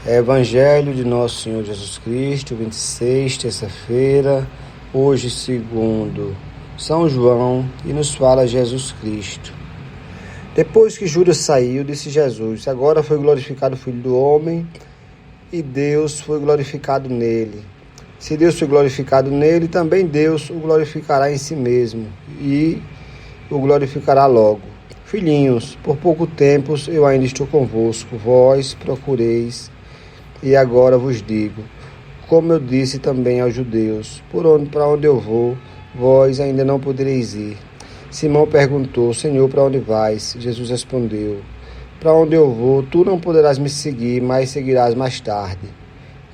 Evangelho de Nosso Senhor Jesus Cristo, 26, terça-feira, hoje segundo São João, e nos fala Jesus Cristo. Depois que Judas saiu, disse Jesus: agora foi glorificado o Filho do Homem e Deus foi glorificado nele. Se Deus foi glorificado nele, também Deus o glorificará em si mesmo e o glorificará logo. Filhinhos, por pouco tempo eu ainda estou convosco, vós procureis. E agora vos digo, como eu disse também aos judeus, para onde eu vou, vós ainda não podereis ir. Simão perguntou: Senhor, para onde vais? Jesus respondeu: para onde eu vou, tu não poderás me seguir, mas seguirás mais tarde.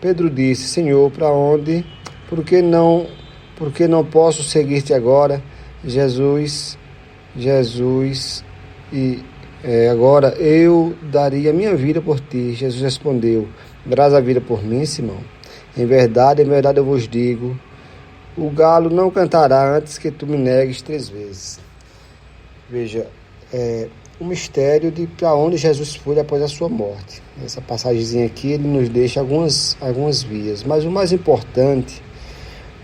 Pedro disse: Senhor, para onde? Por que não posso seguir-te agora? Agora eu daria minha vida por ti. Jesus respondeu: darás a vida por mim, Simão? Em verdade eu vos digo, o galo não cantará antes que tu me negues 3 vezes. Veja, o mistério de para onde Jesus foi após a sua morte. Essa passagemzinha aqui, ele nos deixa algumas vias, mas o mais importante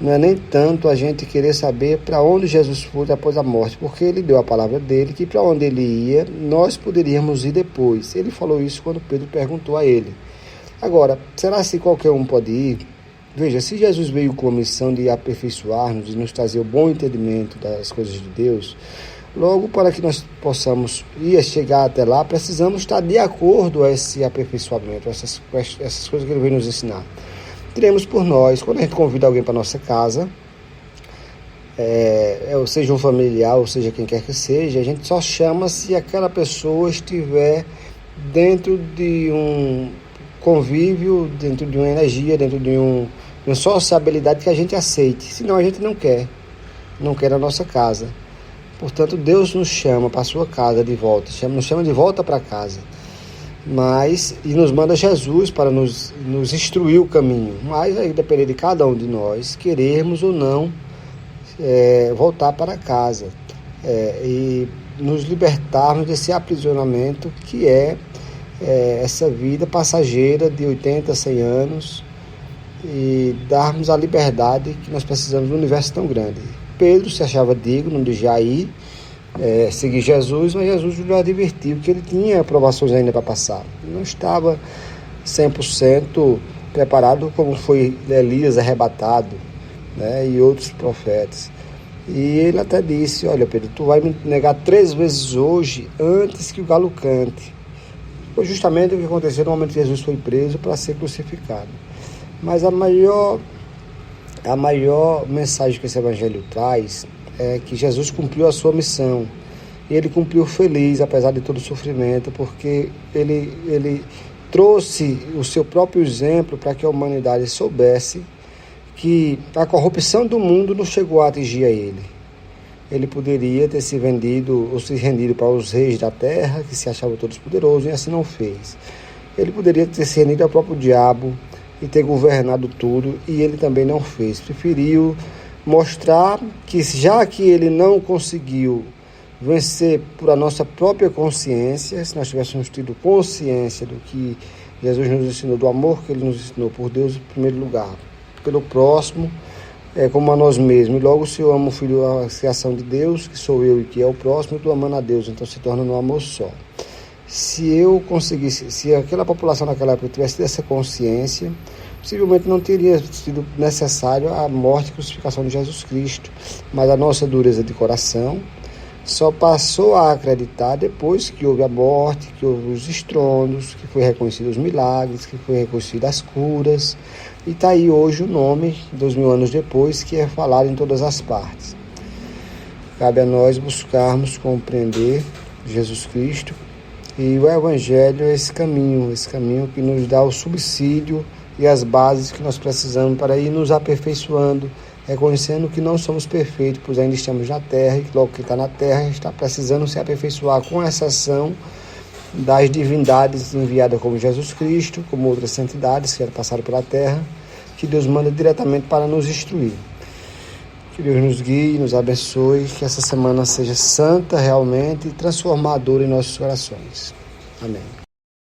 não é nem tanto a gente querer saber para onde Jesus foi após a morte, porque ele deu a palavra dele que para onde ele ia, nós poderíamos ir depois. Ele falou isso quando Pedro perguntou a ele. Agora, será que qualquer um pode ir? Veja, se Jesus veio com a missão de aperfeiçoar-nos, de nos trazer o bom entendimento das coisas de Deus, logo para que nós possamos chegar até lá, precisamos estar de acordo a esse aperfeiçoamento, essas coisas que ele veio nos ensinar. Teremos por nós, quando a gente convida alguém para nossa casa, ou seja um familiar, ou seja quem quer que seja, a gente só chama se aquela pessoa estiver dentro de um convívio, dentro de uma energia, dentro de uma sociabilidade que a gente aceite. Senão a gente não quer a nossa casa. Portanto, Deus nos chama para a sua casa de volta, nos chama de volta para casa. E nos manda Jesus para nos instruir o caminho. Mas aí depende de cada um de nós querermos ou não voltar para casa e nos libertarmos desse aprisionamento que é essa vida passageira de 80, 100 anos e darmos a liberdade que nós precisamos num universo tão grande. Pedro se achava digno de já ir seguir Jesus, mas Jesus lhe advertiu que ele tinha aprovações ainda para passar. Ele não estava 100% preparado, como foi Elias arrebatado, e outros profetas. E ele até disse: olha, Pedro, tu vai me negar 3 vezes hoje antes que o galo cante. Foi justamente o que aconteceu no momento que Jesus foi preso para ser crucificado. Mas a maior mensagem que esse evangelho traz é que Jesus cumpriu a sua missão. E ele cumpriu feliz, apesar de todo o sofrimento, porque ele trouxe o seu próprio exemplo para que a humanidade soubesse que a corrupção do mundo não chegou a atingir a ele. Ele poderia ter se vendido ou se rendido para os reis da terra, que se achavam todos poderosos, e assim não fez. Ele poderia ter se rendido ao próprio diabo e ter governado tudo, e ele também não fez. Preferiu mostrar que, já que ele não conseguiu vencer por a nossa própria consciência, se nós tivéssemos tido consciência do que Jesus nos ensinou, do amor que ele nos ensinou por Deus em primeiro lugar, pelo próximo, como a nós mesmos. E logo, se eu amo o Filho, a criação de Deus, que sou eu e que é o próximo, eu estou amando a Deus, então se torna um amor só. Se aquela população naquela época tivesse tido essa consciência, possivelmente não teria sido necessário a morte e crucificação de Jesus Cristo. Mas a nossa dureza de coração só passou a acreditar depois que houve a morte, que houve os estrondos, que foi reconhecido os milagres, que foi reconhecido as curas. E está aí hoje o nome, 2000 anos depois, que é falado em todas as partes. Cabe a nós buscarmos compreender Jesus Cristo, e o Evangelho é esse caminho que nos dá o subsídio e as bases que nós precisamos para ir nos aperfeiçoando, reconhecendo que não somos perfeitos, pois ainda estamos na terra, e que logo que está na terra está precisando se aperfeiçoar, com exceção das divindades enviadas como Jesus Cristo, como outras santidades que passaram pela terra, que Deus manda diretamente para nos instruir. Que Deus nos guie, nos abençoe, que essa semana seja santa realmente e transformadora em nossos corações. Amém.